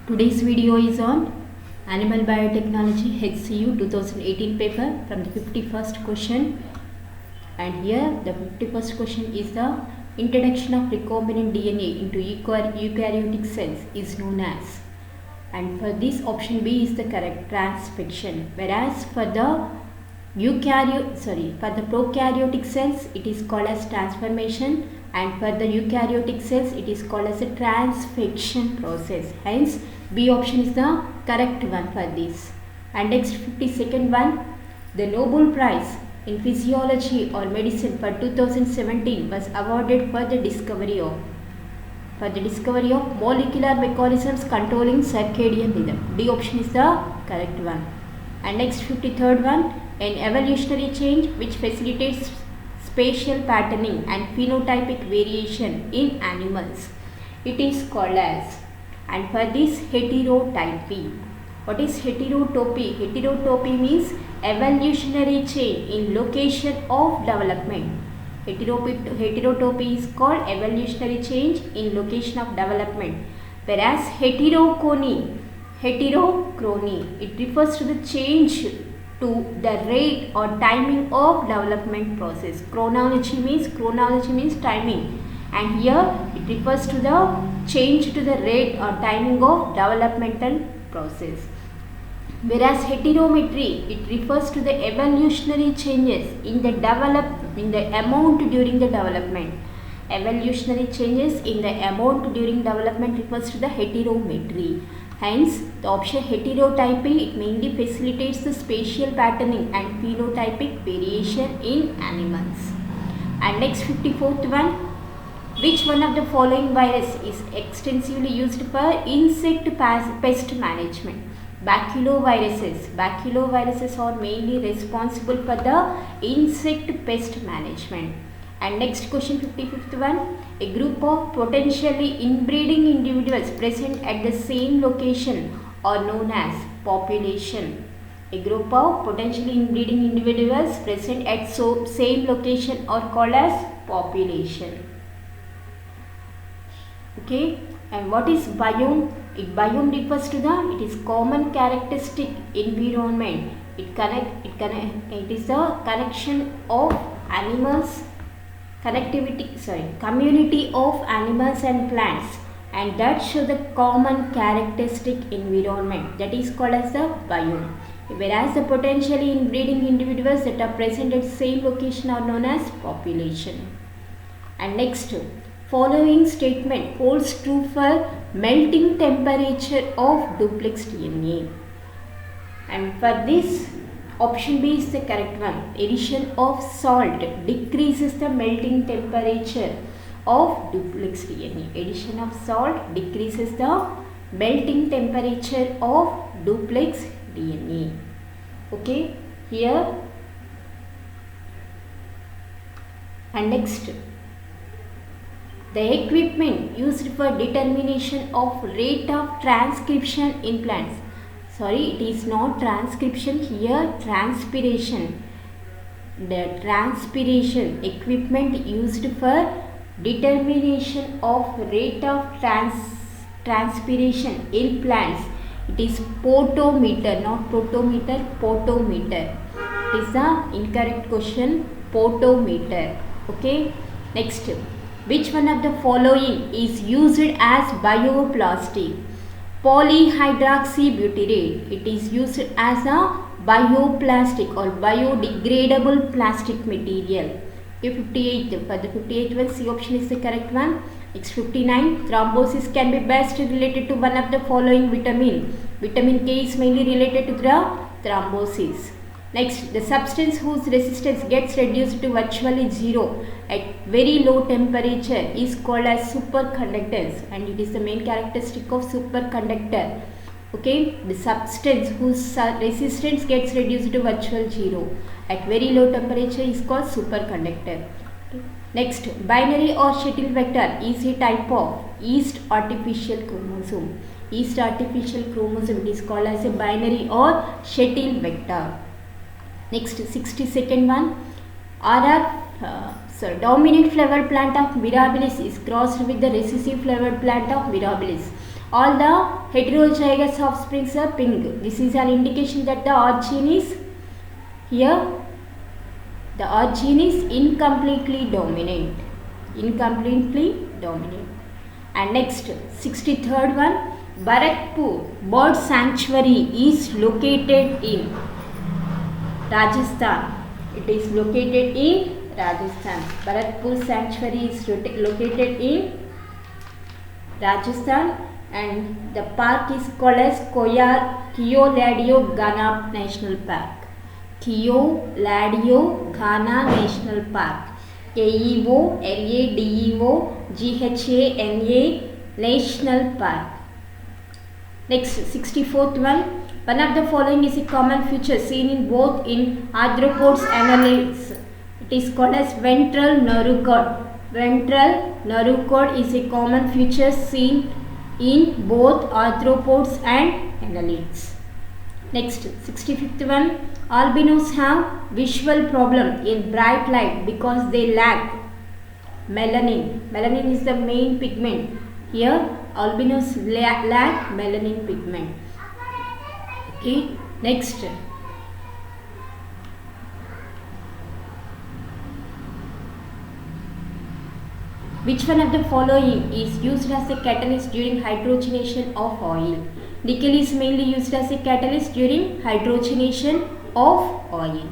Today's video is on Animal Biotechnology HCU 2018 paper from the 51st question, and here the 51st question is the introduction of recombinant DNA into eukaryotic cells is known as, and for this option B is the correct, transfection, whereas for the prokaryotic cells it is called as transformation, and for the eukaryotic cells it is called as a transfection process. Hence B option is the correct one for this. And next 52nd one, the Nobel Prize in Physiology or Medicine for 2017 was awarded for the discovery of molecular mechanisms controlling circadian rhythm. D option is the correct one. And next 53rd one, an evolutionary change which facilitates spatial patterning and phenotypic variation in animals. It is called as, and for this, heterotopy. What is heterotopy? Heterotopy means evolutionary change in location of development. Heterotopy is called evolutionary change in location of development, whereas heterochrony, it refers to the change to the rate or timing of development process. Chronology means timing, and here it refers to the change to the rate or timing of developmental process. Whereas heterometry, it refers to the evolutionary changes in the amount during the development. Evolutionary changes in the amount during development refers to the heterometry. Hence, the option heterotopy, it mainly facilitates the spatial patterning and phenotypic variation in animals. And next 54th one, which one of the following virus is extensively used for insect pest management? Baculoviruses are mainly responsible for the insect pest management. And next question 55th one, a group of potentially inbreeding individuals present at the same location are known as population. A group of potentially inbreeding individuals present at same location are called as population. Okay, and what is biome? Biome refers to it is common characteristic environment. It is the connection of animals, community of animals and plants, and that show the common characteristic environment, that is called as the biome. Whereas the potentially inbreeding individuals that are present at same location are known as population. And next, following statement holds true for melting temperature of duplex DNA. And for this, option B is the correct one. Addition of salt decreases the melting temperature of duplex DNA. Addition of salt decreases the melting temperature of duplex DNA. Okay, here. And next, the equipment used for determination of rate of transcription in plants. Sorry, it is not transcription here, transpiration. The transpiration equipment used for determination of rate of transpiration in plants. It is potometer, not protometer, potometer. It is the incorrect question, potometer. Okay, next. Which one of the following is used as bioplastic? Polyhydroxybutyrate. It is used as a bioplastic or biodegradable plastic material. Okay, 58. For the 58th one, C option is the correct one. Next 59. Thrombosis can be best related to one of the following vitamin. Vitamin K is mainly related to the thrombosis. Next, the substance whose resistance gets reduced to virtually zero at very low temperature is called as superconductance, and it is the main characteristic of superconductor. Okay, the substance whose resistance gets reduced to virtual zero at very low temperature is called superconductor. Okay. Next, binary or shuttle vector is a type of yeast artificial chromosome. Yeast artificial chromosome is called as a binary or shuttle vector. Next, 62nd one, dominant flower plant of Mirabilis is crossed with the recessive flower plant of Mirabilis. All the heterozygous offsprings are pink. This is an indication that the odd gene is here. The odd gene is incompletely dominant. Incompletely dominant. And next, 63rd one, Bharatpur Bird Sanctuary is located in Rajasthan. It is located in Rajasthan. Bharatpur Sanctuary is located in Rajasthan, and the park is called as Keoladeo Ghana National Park. Keoladeo Ghana National Park. Keoladeo Ghana National Park. Next, 64th one. One of the following is a common feature seen in both in arthropods and annelids. It is called as ventral neurocord. Ventral neurocord is a common feature seen in both arthropods and annelids. Next, 65th one. Albinos have visual problem in bright light because they lack melanin. Melanin is the main pigment. Here, albinos lack melanin pigment. Okay, next. Which one of the following is used as a catalyst during hydrogenation of oil? Nickel is mainly used as a catalyst during hydrogenation of oil.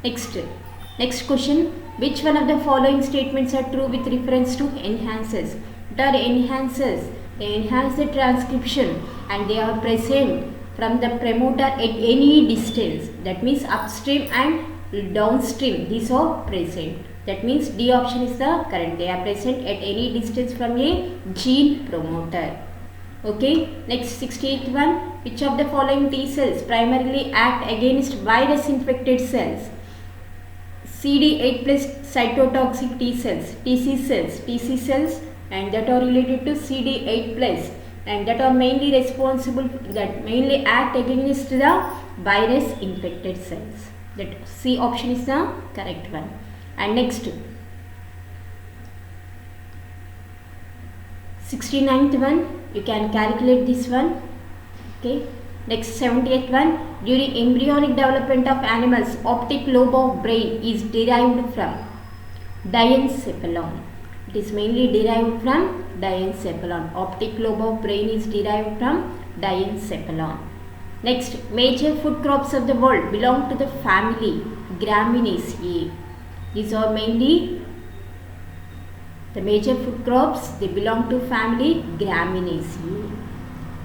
Next question. Which one of the following statements are true with reference to enhancers? What are enhancers? They enhance the transcription and they are present from the promoter at any distance. That means upstream and downstream. These are present. That means D option is the correct. They are present at any distance from a gene promoter. Okay, next 68th one. Which of the following T cells primarily act against virus infected cells? CD8 plus cytotoxic T cells, TC cells, and that are related to CD8 plus, and that are mainly responsible, that mainly act against the virus infected cells. That C option is the correct one. And next, 69th one, you can calculate this one. Okay. Next, 70th one. During embryonic development of animals, optic lobe of brain is derived from diencephalon. It is mainly derived from diencephalon. Optic lobe of brain is derived from diencephalon. Next, major food crops of the world belong to the family Gramineaceae. These are mainly the major food crops. They belong to family Gramineaceae.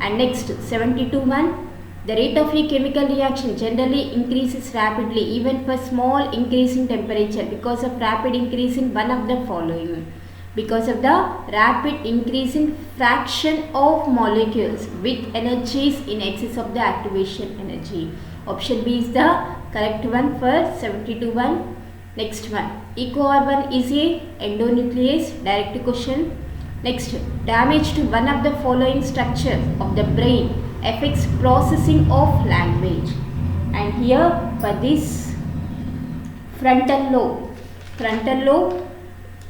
And next, 72 one. The rate of a chemical reaction generally increases rapidly even for small increase in temperature because of rapid increase in one of the following. Because of the rapid increase in fraction of molecules with energies in excess of the activation energy. Option B is the correct one for 72 one. Next one. EcoR1 is a endonuclease. Direct question. Next, damage to one of the following structures of the brain affects processing of language. And here for this frontal lobe,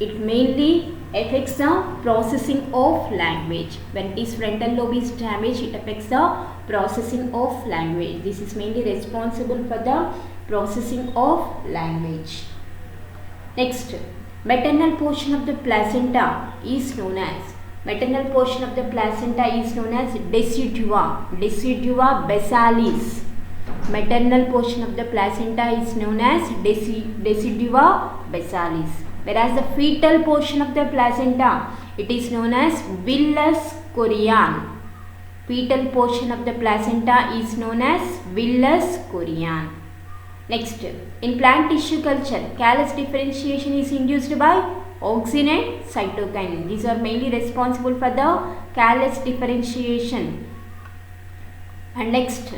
it mainly affects the processing of language. When this frontal lobe is damaged, it affects the processing of language. This is mainly responsible for the processing of language. Next, maternal portion of the placenta is known as decidua basalis. Maternal portion of the placenta is known as decidua basalis. Whereas the fetal portion of the placenta, it is known as villus corean. Fetal portion of the placenta is known as villus corean. Next, in plant tissue culture, callus differentiation is induced by auxin and cytokinin. These are mainly responsible for the callus differentiation. And next,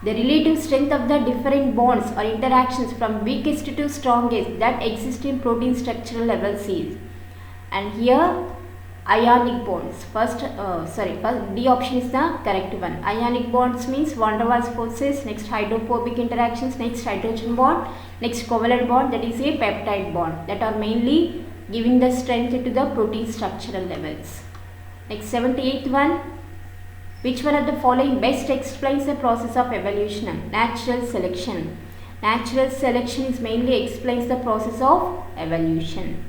the relative strength of the different bonds or interactions from weakest to strongest that exist in protein structural levels is. And here, ionic bonds. First D option is the correct one. Ionic bonds means van der Waals forces. Next, hydrophobic interactions. Next, hydrogen bond. Next, covalent bond, that is a peptide bond, that are mainly giving the strength to the protein structural levels. Next, 78th one. Which one of the following best explains the process of evolution? Natural selection. Natural selection is mainly explains the process of evolution.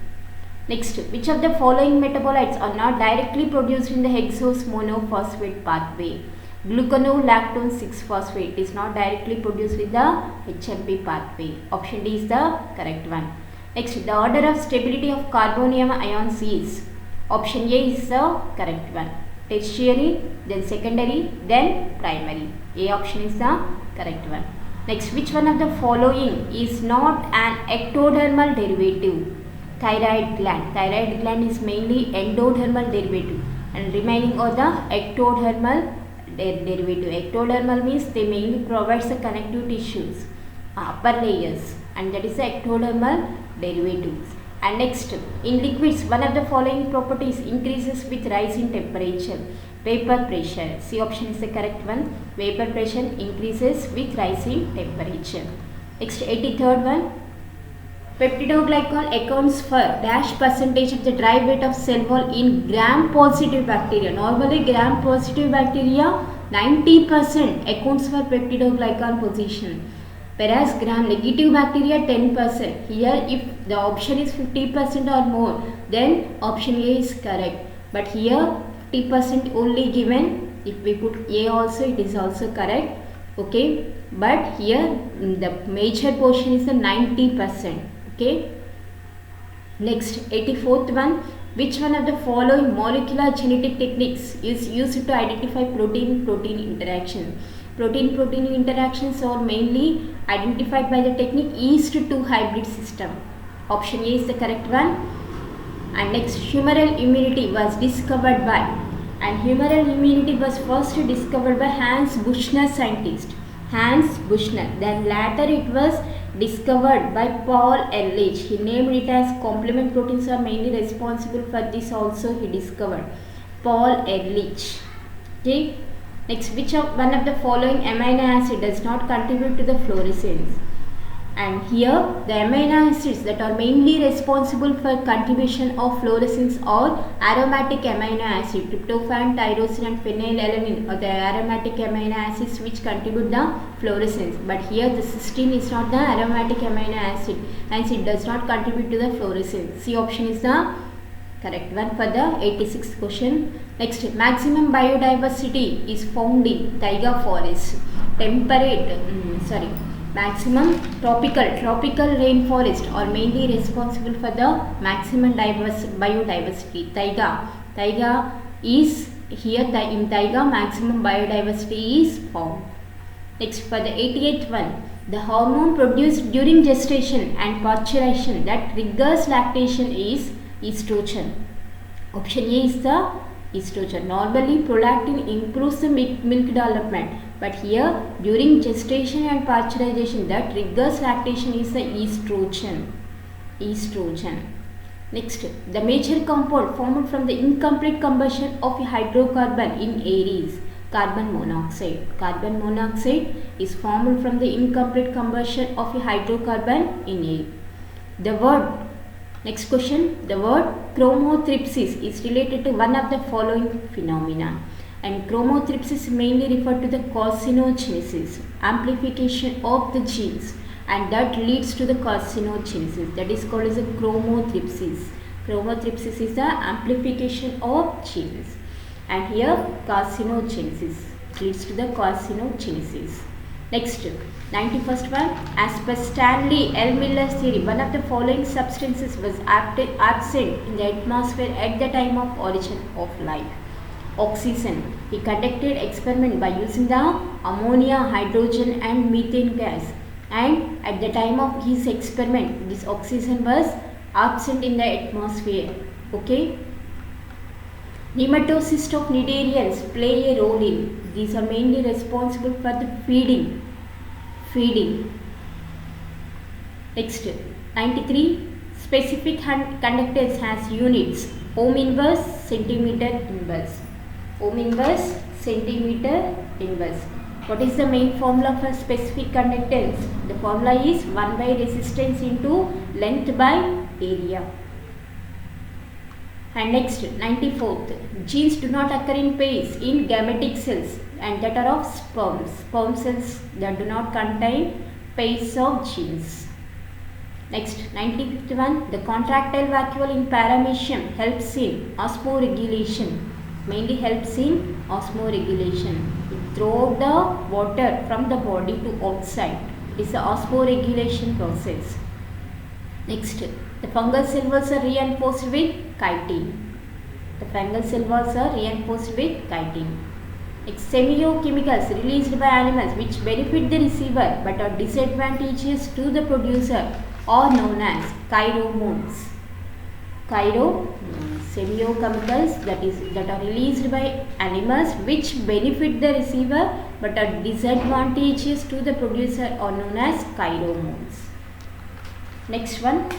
Next, which of the following metabolites are not directly produced in the hexose monophosphate pathway? Glucanolactone 6-phosphate is not directly produced in the HMP pathway. Option D is the correct one. Next, the order of stability of carbonium ions is. Option A is the correct one. Tertiary, then secondary, then primary. A option is the correct one. Next, which one of the following is not an ectodermal derivative? Thyroid gland. Thyroid gland is mainly endodermal derivative and remaining are the ectodermal derivative. Ectodermal means they mainly provides the connective tissues, upper layers, and that is the ectodermal derivatives. And next, in liquids, one of the following properties increases with rise in temperature. Vapor pressure. C option is the correct one. Vapor pressure increases with rise in temperature. Next, 83rd one. Peptidoglycan accounts for dash percentage of the dry weight of cell wall in gram-positive bacteria. Normally, gram-positive bacteria 90% accounts for peptidoglycan position, whereas gram-negative bacteria 10%. Here, if the option is 50% or more, then option A is correct. But here, 50% only given. If we put A also, it is also correct. Okay, but here the major portion is the 90%. Okay. Next, 84th one. Which one of the following molecular genetic techniques is used to identify protein-protein interaction? Protein-protein interactions are mainly identified by the technique yeast-2 hybrid system. Option A is the correct one. And next, humoral immunity was discovered by, and humoral immunity was first discovered by Hans Buchner scientist. Hans Buchner. Then later it was discovered by Paul Ehrlich. He named it as complement proteins are mainly responsible for this also he discovered. Paul Ehrlich. Okay. Next, which of one of the following amino acid does not contribute to the fluorescence? And here the amino acids that are mainly responsible for contribution of fluorescence are aromatic amino acid. Tryptophan, tyrosine and phenylalanine are the aromatic amino acids which contribute the fluorescence. But here the cysteine is not the aromatic amino acid, hence it does not contribute to the fluorescence. C option is the correct one for the 86th question. Next, maximum biodiversity is found in taiga forest. Maximum tropical rainforest are mainly responsible for the maximum biodiversity. Taiga is here in taiga maximum biodiversity is found. Next, for the 88th one, the hormone produced during gestation and parturition that triggers lactation is estrogen. Option A is the estrogen. Normally, prolactin improves the milk development, but here during gestation and pasteurization that triggers lactation is the estrogen. Next, the major compound formed from the incomplete combustion of a hydrocarbon in air is carbon monoxide. Carbon monoxide is formed from the incomplete combustion of a hydrocarbon in air. The word, next question, the word chromothripsis is related to one of the following phenomena. And chromothripsis mainly refer to the carcinogenesis, amplification of the genes, and that leads to the carcinogenesis. That is called as a chromothripsis. Chromothripsis is the amplification of genes, and here carcinogenesis leads to the carcinogenesis. Next, 91st one. As per Stanley L. Miller's theory, one of the following substances was absent in the atmosphere at the time of origin of life. Oxygen. He conducted experiment by using the ammonia, hydrogen and methane gas, and at the time of his experiment this oxygen was absent in the atmosphere. Okay. Nematocysts of cnidarians play a role in, these are mainly responsible for the feeding. Next, 93. Specific conductance has units ohm inverse, centimeter inverse. Ohm inverse, centimeter inverse. What is the main formula for specific conductance? The formula is 1 by resistance into length by area. And next, 94th, genes do not occur in pairs in gametic cells and that are of sperm. Sperm cells that do not contain pairs of genes. Next, 95th one, the contractile vacuole in paramecium helps in osmoregulation. Mainly helps in osmoregulation. It throws the water from the body to outside. It is the osmoregulation process. Next, the fungal cell walls are reinforced with chitin. The fungal cell walls are reinforced with chitin. Next, semiochemicals released by animals which benefit the receiver but are disadvantageous to the producer are known as chiromones. Semiochemicals that are released by animals which benefit the receiver but are disadvantageous to the producer are known as chiromones. Next one,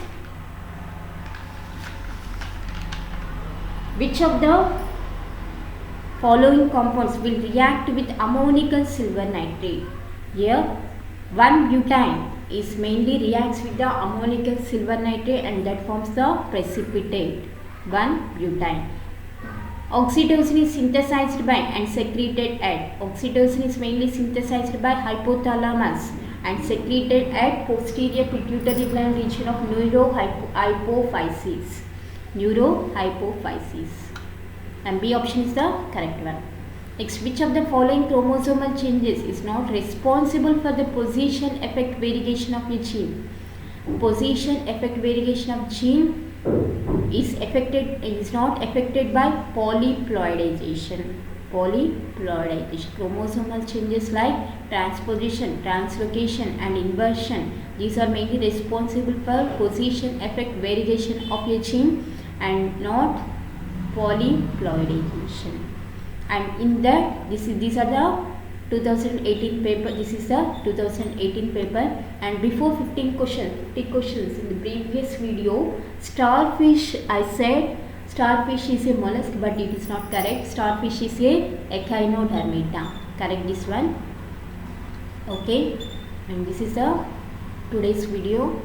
which of the following compounds will react with ammonical silver nitrate? Here 1-butane is mainly reacts with the ammonical silver nitrate and that forms the precipitate 1-butane. Oxytocin is synthesized by and secreted at. Oxytocin is mainly synthesized by hypothalamus and secreted at posterior pituitary gland region of neurohypophysis. And B option is the correct one. Next, which of the following chromosomal changes is not responsible for the position effect variegation of a gene? Position effect variegation of gene is not affected by polyploidization. Chromosomal changes like transposition, translocation and inversion, these are mainly responsible for position effect variegation of a gene and not polyploidization. And in that, these are the 2018 paper. This is the 2018 paper. And before 50 questions in the previous video, starfish, I said starfish is a mollusk, but it is not correct. Starfish is a echinodermata. Correct this one. Okay. And this is the today's video.